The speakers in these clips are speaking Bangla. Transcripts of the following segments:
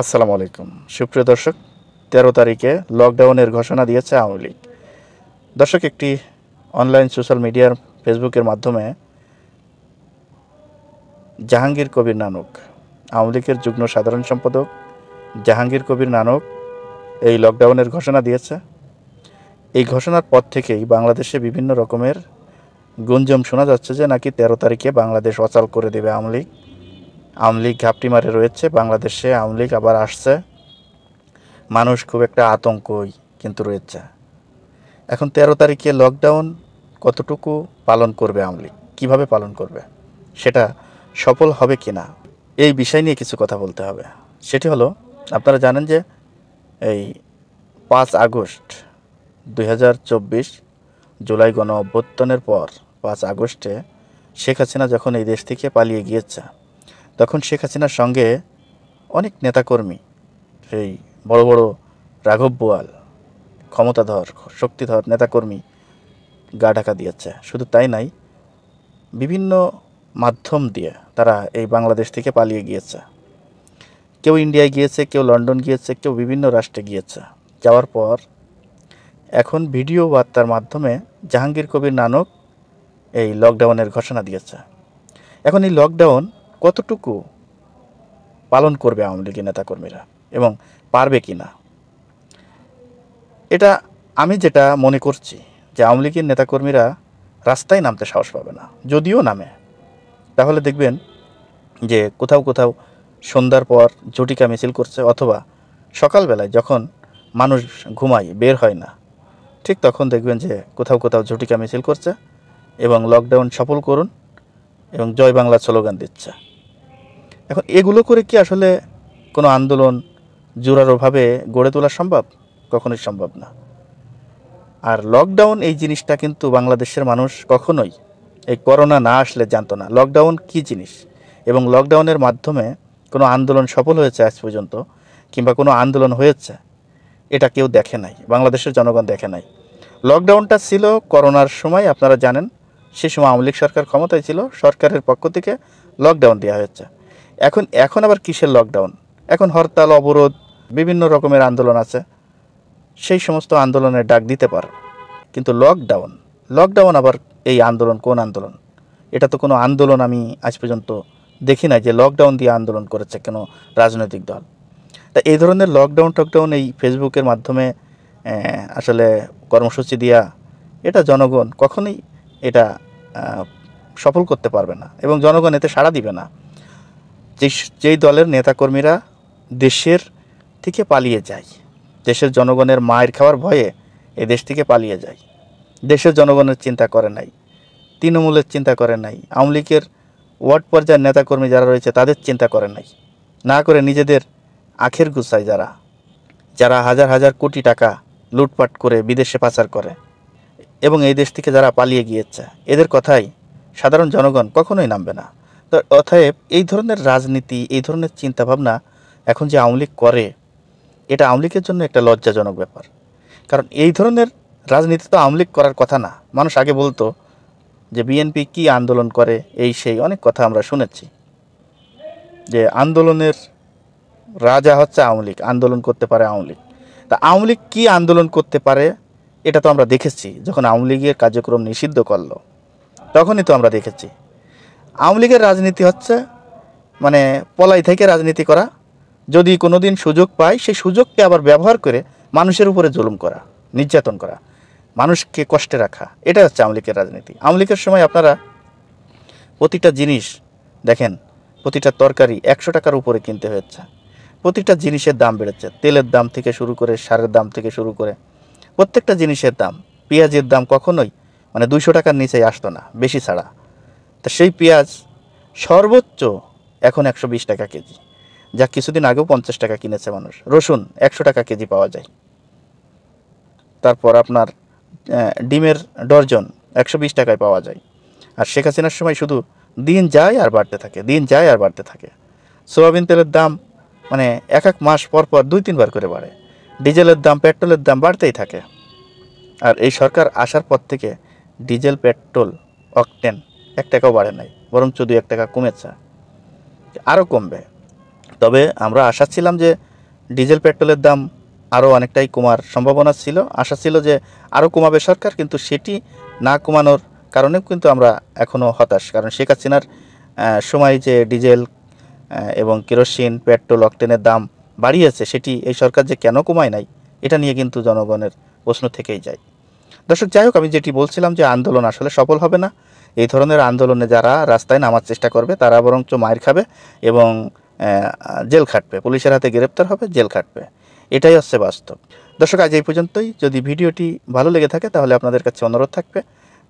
আসসালামু আলাইকুম সুপ্রিয় দর্শক, ১৩ তারিখে লকডাউনের ঘোষণা দিয়েছে আওয়ামী লীগ। দর্শক, একটি অনলাইন সোশ্যাল মিডিয়ার ফেসবুকের মাধ্যমে জাহাঙ্গীর কবির নানক, আওয়ামী লীগের যুগ্ম সাধারণ সম্পাদক জাহাঙ্গীর কবির নানক এই লকডাউনের ঘোষণা দিয়েছে। এই ঘোষণার পর থেকেই বাংলাদেশে বিভিন্ন রকমের গুঞ্জন শোনা যাচ্ছে যে নাকি ১৩ তারিখে বাংলাদেশ অচল করে দেবে আওয়ামী লীগ। আওয়ামী লীগ ঘাপটি মারে রয়েছে, বাংলাদেশে আওয়ামী লীগ আবার আসছে। মানুষ খুব একটা আতঙ্কই কিন্তু রয়েছে। এখন ১৩ তারিখে লকডাউন কতটুকু পালন করবে আওয়ামী লীগ, কীভাবে পালন করবে, সেটা সফল হবে কি না, এই বিষয় নিয়ে কিছু কথা বলতে হবে। সেটি হলো, আপনারা জানেন যে এই ৫ আগস্ট ২০২৪ জুলাই গণ অভ্যুত্থানের পর ৫ আগস্টে শেখ হাসিনা যখন এই দেশ থেকে পালিয়ে গিয়েছে, তখন শেখ হাসিনার সঙ্গে অনেক নেতাকর্মী, সেই বড় বড় রাঘব বোয়াল, ক্ষমতাধর শক্তিধর নেতাকর্মী গা ঢাকা দিয়েছে। শুধু তাই নাই, বিভিন্ন মাধ্যম দিয়ে তারা এই বাংলাদেশ থেকে পালিয়ে গিয়েছে। কেউ ইন্ডিয়ায় গিয়েছে, কেউ লন্ডন গিয়েছে, কেউ বিভিন্ন রাষ্ট্রে গিয়েছে। যাওয়ার পর এখন ভিডিও বার্তার মাধ্যমে জাহাঙ্গীর কবির নানক এই লকডাউনের ঘোষণা দিয়েছে। এখন এই লকডাউন কতটুকু পালন করবে আওয়ামী লীগের নেতাকর্মীরা এবং পারবে কি না, এটা আমি যেটা মনে করছি যে আওয়ামী লীগের নেতাকর্মীরা রাস্তায় নামতে সাহস পাবে না। যদিও নামে, তাহলে দেখবেন যে কোথাও কোথাও সন্ধ্যার পর ঝটিকা মিছিল করছে, অথবা সকালবেলায় যখন মানুষ ঘুমায়, বের হয় না, ঠিক তখন দেখবেন যে কোথাও কোথাও ঝটিকা মিছিল করছে এবং লকডাউন সফল করুন এবং জয় বাংলা স্লোগান দিচ্ছে। এখন এগুলো করে কি আসলে কোনো আন্দোলন জোরালোভাবে গড়ে তোলা সম্ভব? কখনোই সম্ভব না। আর লকডাউন এই জিনিসটা কিন্তু বাংলাদেশের মানুষ কখনোই এই করোনা না আসলে জানতো না লকডাউন কী জিনিস, এবং লকডাউনের মাধ্যমে কোনো আন্দোলন সফল হয়েছে আজ পর্যন্ত, কিংবা কোনো আন্দোলন হয়েছে, এটা কেউ দেখে নাই, বাংলাদেশের জনগণ দেখে নাই। লকডাউনটা ছিল করোনার সময়, আপনারা জানেন সে সময় আওয়ামী লীগ সরকার ক্ষমতায় ছিল, সরকারের পক্ষ থেকে লকডাউন দেওয়া হয়েছে। এখন আবার কিসের লকডাউন? এখন হরতাল, অবরোধ, বিভিন্ন রকমের আন্দোলন আছে, সেই সমস্ত আন্দোলনের ডাক দিতে পারো। কিন্তু লকডাউন আবার এই আন্দোলন কোন আন্দোলন? এটা তো কোনো আন্দোলন আমি আজ পর্যন্ত দেখি নাই যে লকডাউন দিয়ে আন্দোলন করেছে কোনো রাজনৈতিক দল। তা এই ধরনের টকডাউন এই ফেসবুকের মাধ্যমে আসলে কর্মসূচি দিয়া এটা জনগণ কখনোই এটা সফল করতে পারবে না, এবং জনগণ এতে সাড়া দিবে না। যেই দলের নেতাকর্মীরা দেশের থেকে পালিয়ে যায়, দেশের জনগণের মায়ের খাওয়ার ভয়ে এই দেশ থেকে পালিয়ে যায়, দেশের জনগণের চিন্তা করে নাই, তৃণমূলের চিন্তা করে নাই, আওয়ামী লীগের ওয়ার্ড পর্যায়ের নেতাকর্মী যারা রয়েছে তাদের চিন্তা করে নাই, না করে নিজেদের আখের গুছায় যারা হাজার হাজার কোটি টাকা লুটপাট করে বিদেশে পাচার করে, এবং এই দেশ থেকে যারা পালিয়ে গিয়েছে, এদের কথাই সাধারণ জনগণ কখনোই নামবে না। তো অতএব এই ধরনের রাজনীতি, এই ধরনের চিন্তাভাবনা এখন যে আওয়ামী লীগ করে, এটা আওয়ামী লীগের জন্য একটা লজ্জাজনক ব্যাপার। কারণ এই ধরনের রাজনীতি তো আওয়ামী লীগ করার কথা না। মানুষ আগে বলতো যে বিএনপি কি আন্দোলন করে, এই সেই অনেক কথা আমরা শুনেছি, যে আন্দোলনের রাজা হচ্ছে আওয়ামী লীগ, আন্দোলন করতে পারে আওয়ামী লীগ। তা আওয়ামী লীগ কী আন্দোলন করতে পারে এটা তো আমরা দেখেছি, যখন আওয়ামী লীগের কার্যক্রম নিষিদ্ধ করলো তখনই তো আমরা দেখেছি। আওয়ামী লীগের রাজনীতি হচ্ছে মানে পলাই থেকে রাজনীতি করা, যদি কোনো দিন সুযোগ পায় সেই সুযোগকে আবার ব্যবহার করে মানুষের উপরে জুলুম করা, নির্যাতন করা, মানুষকে কষ্টে রাখা, এটা হচ্ছে আওয়ামী লীগের রাজনীতি। আওয়ামী লীগের সময় আপনারা প্রতিটা জিনিস দেখেন, প্রতিটা তরকারি ১০০ টাকার উপরে কিনতে হচ্ছে, প্রতিটা জিনিসের দাম বেড়েছে, তেলের দাম থেকে শুরু করে, সারের দাম থেকে শুরু করে প্রত্যেকটা জিনিসের দাম। পেঁয়াজের দাম কখনোই ২০০ টাকার নিচেই আসতো না, বেশি ছাড়া। তা সেই পেঁয়াজ সর্বোচ্চ এখন ১২০ টাকা কেজি, যা কিছুদিন আগেও ৫০ টাকা কিনেছে মানুষ। রসুন ১০০ টাকা কেজি পাওয়া যায়। তারপর আপনার ডিমের ডর্জন ১২০ টাকায় পাওয়া যায়। আর শেখ হাসিনার সময় শুধু দিন যায় আর বাড়তে থাকে, দিন যায় আর বাড়তে থাকে। সোয়াবিন তেলের দাম এক মাস পর পর ২-৩ বার করে বাড়ে। ডিজেলের দাম, পেট্রোলের দাম বাড়তেই থাকে। আর এই সরকার আসার পর থেকে ডিজেল, পেট্রোল, অকটেন ১ টাকাও বাড়ে নাই, বরঞ্চ ২-১ টাকা কমেছে, আরও কমবে। তবে আমরা আশা ছিলাম যে ডিজেল পেট্রোলের দাম আরও অনেকটাই কমার সম্ভাবনা ছিল, আশা ছিল যে আরও কমাবে সরকার, কিন্তু সেটি না কমানোর কারণেও কিন্তু আমরা এখনও হতাশ। কারণ শেখ হাসিনার সময় যে ডিজেল এবং কেরোসিন, পেট্রোল, অকটেনের দাম বাড়িয়েছে, সেটি এই সরকার যে কেন কমায় নাই, এটা নিয়ে কিন্তু জনগণের প্রশ্ন থেকেই যায়। দর্শক, যাই হোক, আমি যেটি বলছিলাম যে আন্দোলন আসলে সফল হবে না। এই ধরনের আন্দোলনে যারা রাস্তায় নামার চেষ্টা করবে তারা বরঞ্চ মার খাবে এবং জেল খাটবে, পুলিশের হাতে গ্রেপ্তার হবে, জেল খাটবে। এটাই হচ্ছে বাস্তব। দর্শক, আজ এই পর্যন্তই। যদি ভিডিওটি ভালো লেগে থাকে তাহলে আপনাদের কাছে অনুরোধ থাকবে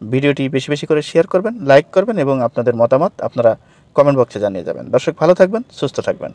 ভিডিওটি বেশি বেশি করে শেয়ার করবেন, লাইক করবেন এবং আপনাদের মতামত আপনারা কমেন্ট বক্সে জানিয়ে যাবেন। দর্শক, ভালো থাকবেন, সুস্থ থাকবেন।